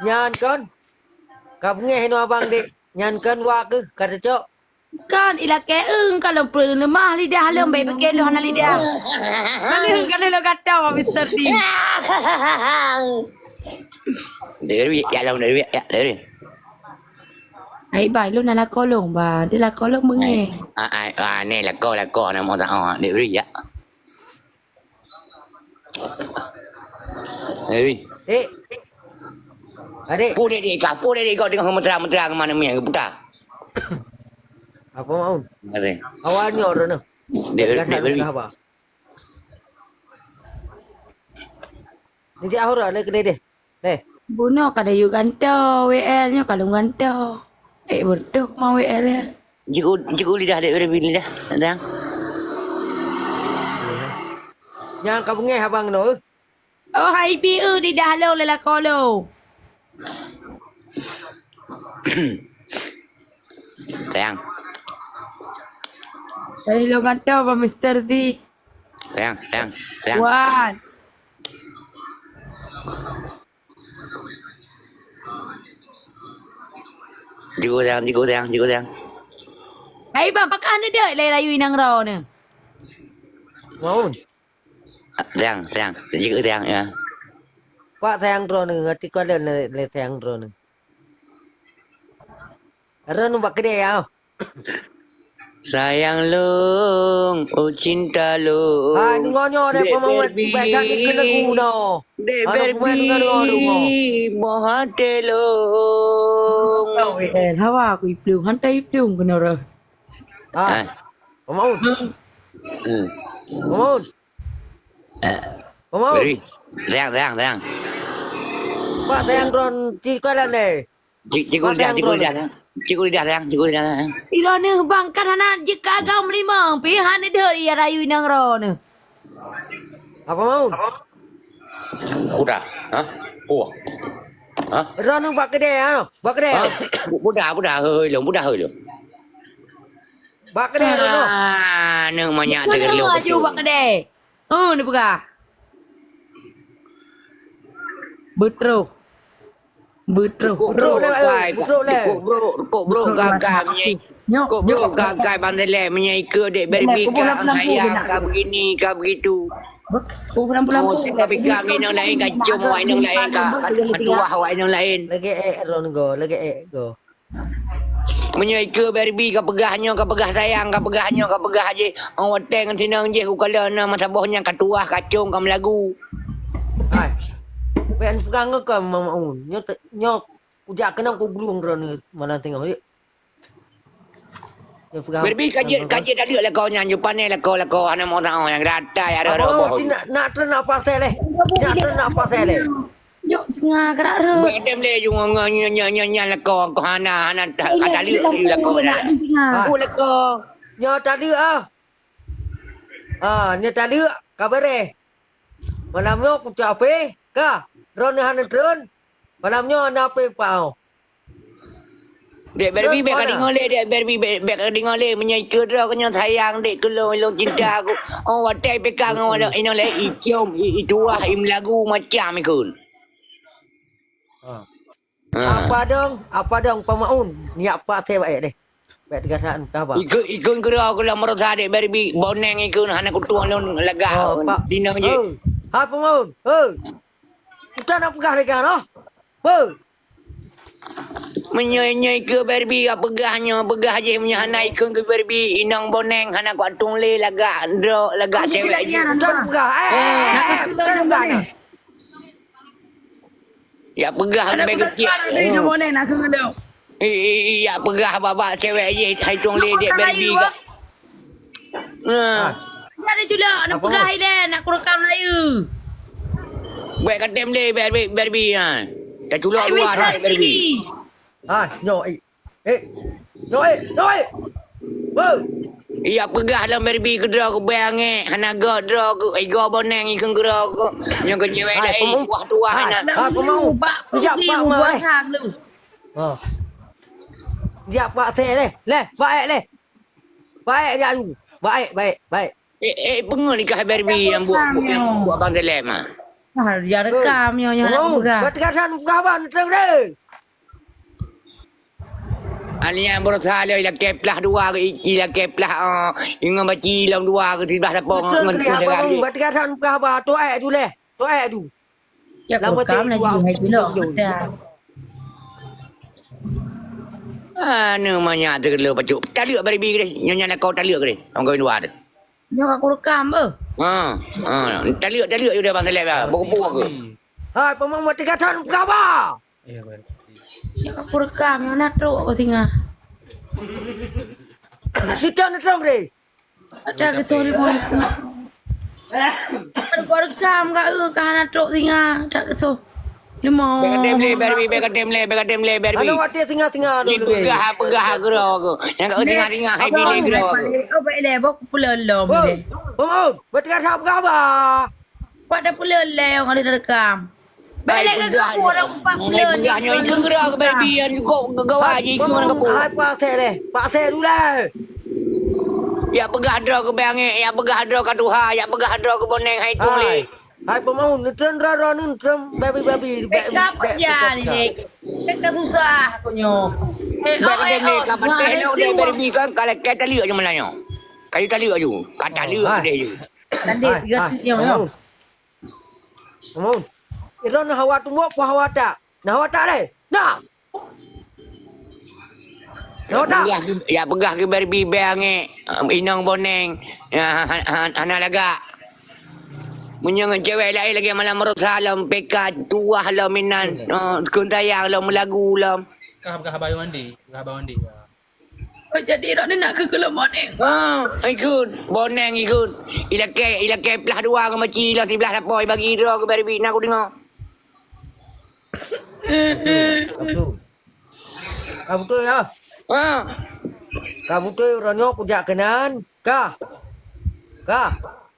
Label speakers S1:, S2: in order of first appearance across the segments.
S1: Nyan kan. Kap ngeh no abang dik. Nyan kan wa ke kata cok.
S2: Kan ila ke kalau perlu lemah lidah lem baik pakai lu hana lidah. Mana kalau lo kata wa Mr. T.
S3: Dari ya long dari ya dari.
S2: Ai bai lu nala kolong ba, dia la kolong menge.
S3: Ni là cô nè một thằng để đi vậy. Đi.
S1: Dik. Adik.
S3: Pu đi kau tengok mentera ke mana punya putar.
S1: Apa maun?
S3: Ada.
S1: Awalnya orang tu.
S3: Dia beri.
S1: Apa? Ni dia ahura le kedai deh. Deh.
S2: Buno kada yu ganto WL nya kalau ganto. Berduk mau WL ya.
S3: Jiku lidah dia beri lidah. Ada.
S1: Yang kau ngeh abang no.
S2: Oh hai pi di dah lo la kolo.
S3: Sayang.
S2: Dari lo ganto ba Mr. T.
S3: Sayang.
S2: Wan.
S3: Jiku sayang.
S2: Hai bang pakai anda dek le rayu inang ro ne.
S1: Maun.
S3: Sayang. Jiku sayang ya.
S1: Pak sayang drone ni. Ngerti kau le sayang drone ni. Ron nu bak kedai ah.
S3: Sayang long, oh cinta long.
S1: Hai nu ngonyo deh pemawan. Baca ni kena guna.
S3: Dek berbi mohate long.
S2: Oh WL hawa aku iplung hantai iplung kena ro.
S1: Ah. Pemawan. Pemawan. Pemawan.
S3: Beri. Sayang.
S1: Pak sayang drone ci kau lah ni.
S3: Ciku lidah sayang.
S2: Ilo ne bang kan hana jika agam lima pihan ne deh ya rayu inang ro ne.
S1: Apa maun?
S3: Udah, hah? Oh. Hah?
S1: Ron nu bak kedai ah. Bak kedai.
S3: Budak hơi lùng.
S1: Bak kedai Ron nu.
S3: Nương mà nhà
S2: Kena
S3: từ lùng.
S2: aju bak kedai. Ni buka. Betruk.
S1: Bro
S3: kakak bandel menyai ke dek berbi kak sayang kak begini kak begitu.
S2: Lampu-lampu.
S3: Tapi kak ini lain kak cium awak ini lain kak kedua awak ini lain.
S1: Lagi Ron go.
S3: Menyai ke berbi kak pegahnya kak pegah sayang kak pegahnya kak pegah je. Awak teng tinang je ku kala nama sabahnya kak tuah kak cium kak melagu.
S1: Hai. Wen pegang ke maun. Nyok ujak kena ku gulung Ron ni mana tengok dia.
S3: Berbi kaji tadi lah kau nyanyi panel lah kau anak mau tahu yang ratai ada
S1: Oh, nak ternak pasal leh.
S2: Yuk tengah gerak re.
S3: Bedem le yung nyanyi lah kau hana kata lihat lah kau lah. Oh lah kau.
S1: Nyo tadi ah. Nyo tadi kabar malam nyo ku cape ka. Ron han drone. Malam nyo na pe pau.
S3: Dek berbi bek kading oleh dek berbi bek kading oleh menyai ke dah kau sayang dek kelong cinta aku. Oh watai pegang awak ini oleh icium itu wah im lagu macam ikun.
S1: Apa dong pemaun. Ni apa saya baik deh. Baik dikatakan apa?
S3: Ikun kira aku lah merasa dek berbi boneng ikun hana kutuang lon lega dina je.
S1: Ha pemaun. Kita nak pegah lagi noh.
S3: Menyai ke berbi pegahnya pegah je punya hana ikun ke berbi inang boneng hana kuat tung le laga cewek je.
S1: Kita pegah. Kita pegah.
S3: Ya pegah beg kecil.
S2: Ini boleh nak kena dah.
S3: Ya pegah babak cewek je hai tung le dek berbi ke.
S2: Ada juga nak pegah ile nak kurekam Melayu.
S3: Baik katem le berbi ha. Dah culak luar hai berbi.
S1: Nyoi.
S3: Iya pegah dalam berbi kedra ku bayang hana gadra ku go boneng ikun kedra ku yang ke cewek lain tuah hana.
S1: Pemau. Sekejap pak mau Sekejap pak saya leh. Baik leh. Baik dia tu. Baik.
S3: Pengul nikah berbi yang buat abang telem ah.
S2: Ya rekam nyonya nak
S1: Mau,
S2: buka.
S1: buat katan kawan terus deh.
S3: Alian berusaha ila keplah dua ila keplah ingat baci lam dua ke tiba siapa
S1: Betul
S3: ngan
S1: kali apa mau buat katan kawan tu tu leh. Tu tu.
S2: Ya
S1: Lama
S2: rekam
S1: cik
S2: lagi
S1: buat
S2: hai dulu.
S1: dulu.
S3: Namanya tergelo pacuk. Tak lihat bari bi nyonya nak kau tak lihat ke? Orang kau dua tu.
S2: Nyo aku rekam be.
S3: Tak lihat je dah bang seleb dah. Buku ke?
S1: Hai, pemang buat katan kawan.
S2: Ya aku rekam nyo nak truk aku singa.
S1: Ni jangan terus deh.
S2: Ada ke sorry boy. Aku rekam ka nak truk singa. Tak ke so. Lima.
S3: Bekatem le bari.
S1: Ada waktu singa-singa
S3: Ni
S1: dulu deh.
S3: pegah gerak aku. Yang kau tengah-tengah hai pilih gerak aku.
S2: Oh baik le bok pula lom
S1: Oh,
S2: le.
S1: pemang buat katan kawan.
S2: Pada pula le yang ada rekam. Baik le ke aku orang empat pula.
S3: Pegahnya ikut gerak aku bari kau gawai je ikut mana kau.
S1: Hai, pasal deh. Pasal dulu deh.
S3: Ya pegah draw ke bang ya pegah draw ke tuha ya pegah draw ke boneng hai tu le.
S1: Hai, pemang nutren rara nutren baby.
S2: Apa ya ni? Kita susah aku nyo.
S3: Bekatem le kapan teh dia bari kan kalau kata lihat je malanya. Kayu tak lihat je. Kata lihat dia je.
S2: Tadi tiga yang yo.
S1: Pemang. Itu nak hawa tu buat hawa tak? Nak hawa tak deh? Nak. Nak tak?
S3: Ya pegah ke bari bang inang boneng. Anak laga. Menyang cewek lain lagi malam merusak lam PK tuah lam minan kuntayang lam lagu lam.
S4: Kah bayar mandi.
S2: Oh jadi nak ke kelam morning.
S3: Ikut boneng ikut. Ilake pelah dua ke maci lah sebelah lapoi bagi dia ke bari bina aku dengar.
S1: Kamu tu ya. Kamu tu orangnya kujak kenan. Kah.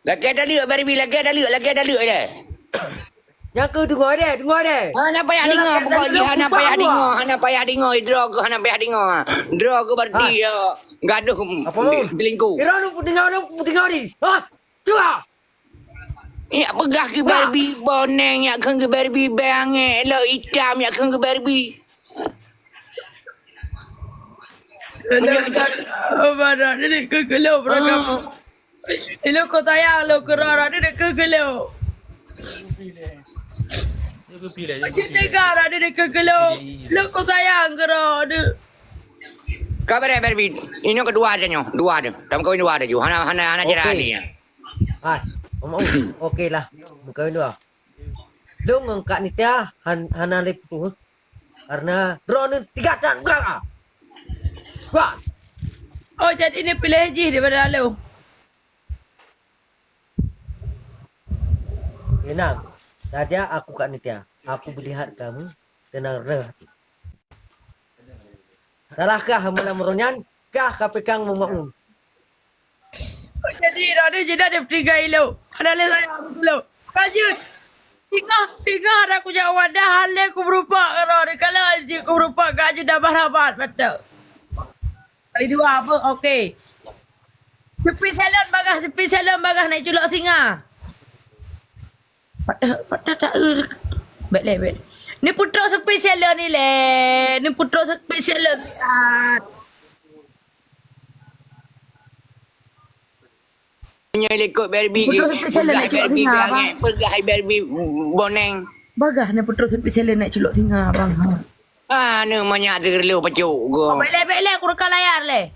S3: Lagi ada lihat bari bina lagi ada lihat je.
S1: Yang ke dengar deh.
S3: Hana payah dengar pokoknya hana payah dengar draw ke hana payah dengar. Draw ke berarti gaduh
S1: Apa mau?
S3: belingku.
S1: Ira lu dengar ni. Ha? Tua.
S3: Ya pegah ke Barbie boneng ya kan ke Barbie bange lo ikam ya kan ke Barbie.
S2: Oh mana ni ke kelam berakam. Ilo ko tayang lo kerara ni ke kelam.
S4: Aku pilih
S2: Macam negara ni ke kelam. Lo ko tayang kerara.
S3: Kabar Barbie. Ini kedua aja nyo, dua aja. Tam kau dua aja ju. Hana jera ni ya.
S1: Hai. Mau. Okey lah. Bukan dua. Lu ngangkat ni dia hana lep tu. Karena drone 3 tan bukan. Wah.
S2: Oh jadi ni pilih haji daripada lalu.
S1: Tenang. Saja aku kat Nitya. Aku melihat kamu tenang hati. Salahkah malam ronyan? Kah KPK memakmum?
S2: Oh jadi ada je dah ada 3 kilo. Ada le saya dulu. Kajut. Tiga ada aku jawab dah hal aku berupa kalau aku berupa gaji dah barabat betul. Kali dua apa? Okey. Sepi salon bagah naik culok singa. Pada tak baik. Ni putra spesial ni le. Ni putra spesial ni.
S3: Punya lekot Barbie ke. Pegah Barbie boneng.
S2: Bagah ni putra spesial naik culok singa bang.
S3: Namanya terlalu pacuk go.
S2: Baik aku rekam layar le.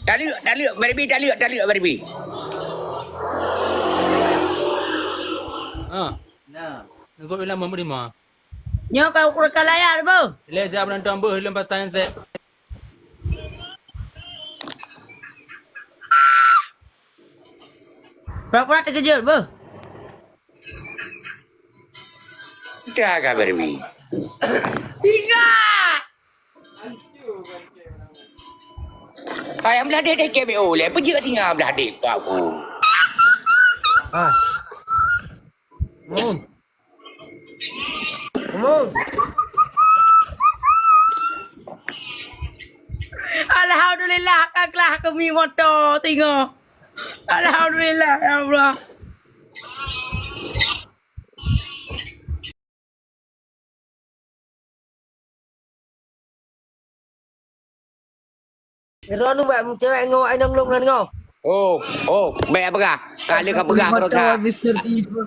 S3: Tak lihat Barbie Barbie.
S4: Kau bilang memberi mah.
S2: Nyo kau rekam layar bang.
S4: Ile siap nonton bu hilang pasang set.
S2: Berapa terkejut bang?
S3: Dah ke Barbie.
S2: 3.
S3: Ayam belah dia KBO le. Pergi kat tinggal belah dia aku.
S1: Ah. Mun.
S2: Alhamdulillah kaklah aku mi motor tengok. Alhamdulillah ya Allah.
S1: Ron tu buat cewek ngau ai nang long nan ngau.
S3: Oh, baik apa kah? Kali kau pegang perut kah?
S2: Mr. Tiba.